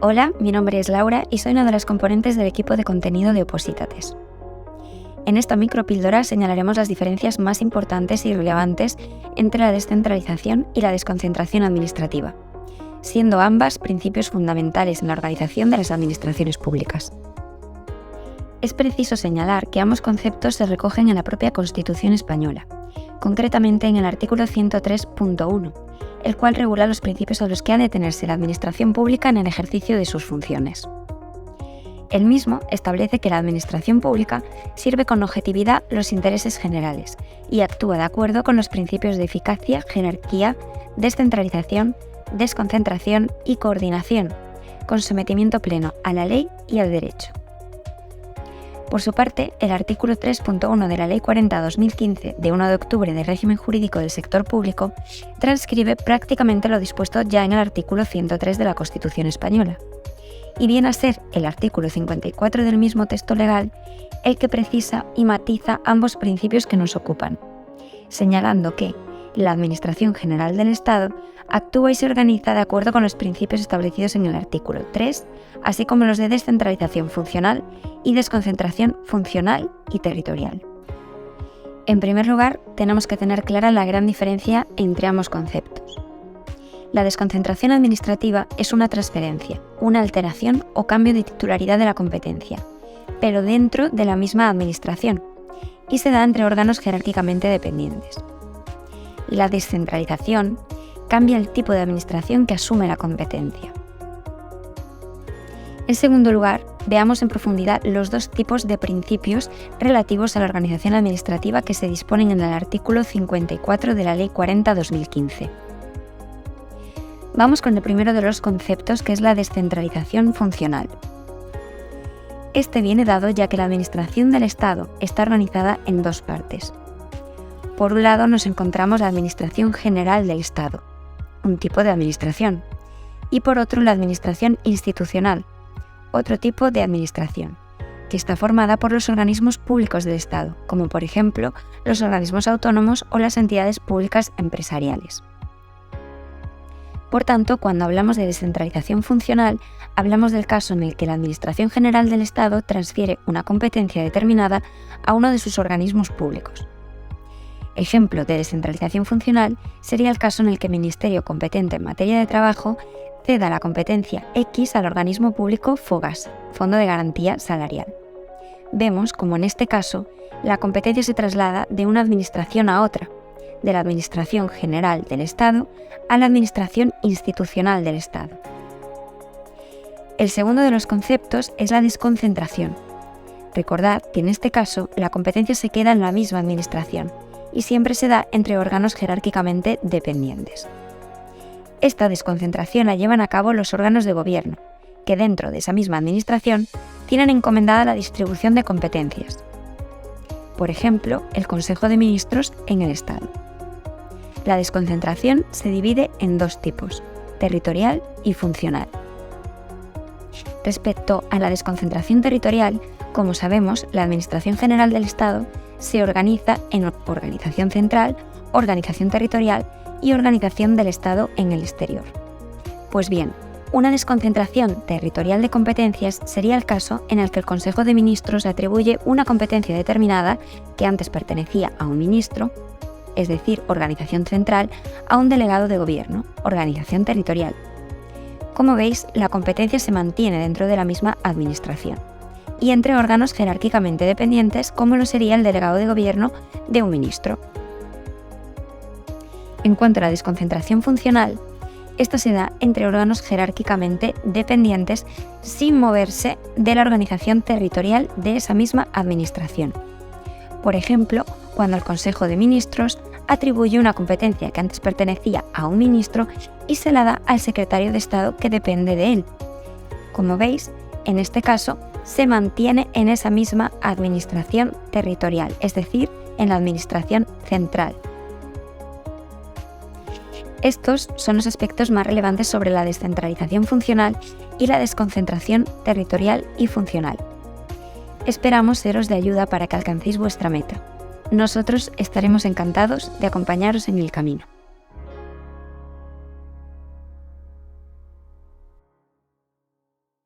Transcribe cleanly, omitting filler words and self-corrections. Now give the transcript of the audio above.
Hola, mi nombre es Laura y soy una de las componentes del equipo de contenido de Opositates. En esta micropíldora señalaremos las diferencias más importantes y relevantes entre la descentralización y la desconcentración administrativa, siendo ambas principios fundamentales en la organización de las administraciones públicas. Es preciso señalar que ambos conceptos se recogen en la propia Constitución española, concretamente en el artículo 103.1, el cual regula los principios a los que ha de tenerse la administración pública en el ejercicio de sus funciones. El mismo establece que la administración pública sirve con objetividad los intereses generales y actúa de acuerdo con los principios de eficacia, jerarquía, descentralización, desconcentración y coordinación, con sometimiento pleno a la ley y al derecho. Por su parte, el artículo 3.1 de la Ley 40/2015 de 1 de octubre del régimen jurídico del sector público transcribe prácticamente lo dispuesto ya en el artículo 103 de la Constitución española, y viene a ser el artículo 54 del mismo texto legal el que precisa y matiza ambos principios que nos ocupan, señalando que la Administración General del Estado actúa y se organiza de acuerdo con los principios establecidos en el artículo 3, así como los de descentralización funcional y desconcentración funcional y territorial. En primer lugar, tenemos que tener clara la gran diferencia entre ambos conceptos. La desconcentración administrativa es una transferencia, una alteración o cambio de titularidad de la competencia, pero dentro de la misma administración, y se da entre órganos jerárquicamente dependientes. La descentralización cambia el tipo de administración que asume la competencia. En segundo lugar, veamos en profundidad los dos tipos de principios relativos a la organización administrativa que se disponen en el artículo 54 de la Ley 40/2015. Vamos con el primero de los conceptos, que es la descentralización funcional. Este viene dado ya que la administración del Estado está organizada en dos partes. Por un lado nos encontramos la Administración General del Estado, un tipo de administración, y por otro la Administración Institucional, otro tipo de administración, que está formada por los organismos públicos del Estado, como por ejemplo los organismos autónomos o las entidades públicas empresariales. Por tanto, cuando hablamos de descentralización funcional, hablamos del caso en el que la Administración General del Estado transfiere una competencia determinada a uno de sus organismos públicos. Ejemplo de descentralización funcional sería el caso en el que el ministerio competente en materia de trabajo ceda la competencia X al organismo público FOGAS, Fondo de Garantía Salarial. Vemos como en este caso la competencia se traslada de una administración a otra, de la Administración General del Estado a la Administración Institucional del Estado. El segundo de los conceptos es la desconcentración. Recordad que en este caso la competencia se queda en la misma administración y siempre se da entre órganos jerárquicamente dependientes. Esta desconcentración la llevan a cabo los órganos de gobierno, que dentro de esa misma administración tienen encomendada la distribución de competencias. Por ejemplo, el Consejo de Ministros en el Estado. La desconcentración se divide en dos tipos, territorial y funcional. Respecto a la desconcentración territorial, como sabemos, la Administración General del Estado se organiza en organización central, organización territorial y organización del Estado en el exterior. Pues bien, una desconcentración territorial de competencias sería el caso en el que el Consejo de Ministros atribuye una competencia determinada que antes pertenecía a un ministro, es decir, organización central, a un delegado de gobierno, organización territorial. Como veis, la competencia se mantiene dentro de la misma administración y entre órganos jerárquicamente dependientes, como lo sería el delegado de gobierno de un ministro. En cuanto a la desconcentración funcional, esta se da entre órganos jerárquicamente dependientes sin moverse de la organización territorial de esa misma administración. Por ejemplo, cuando el Consejo de Ministros atribuye una competencia que antes pertenecía a un ministro y se la da al secretario de Estado que depende de él. Como veis, en este caso, se mantiene en esa misma administración territorial, es decir, en la administración central. Estos son los aspectos más relevantes sobre la descentralización funcional y la desconcentración territorial y funcional. Esperamos seros de ayuda para que alcancéis vuestra meta. Nosotros estaremos encantados de acompañaros en el camino.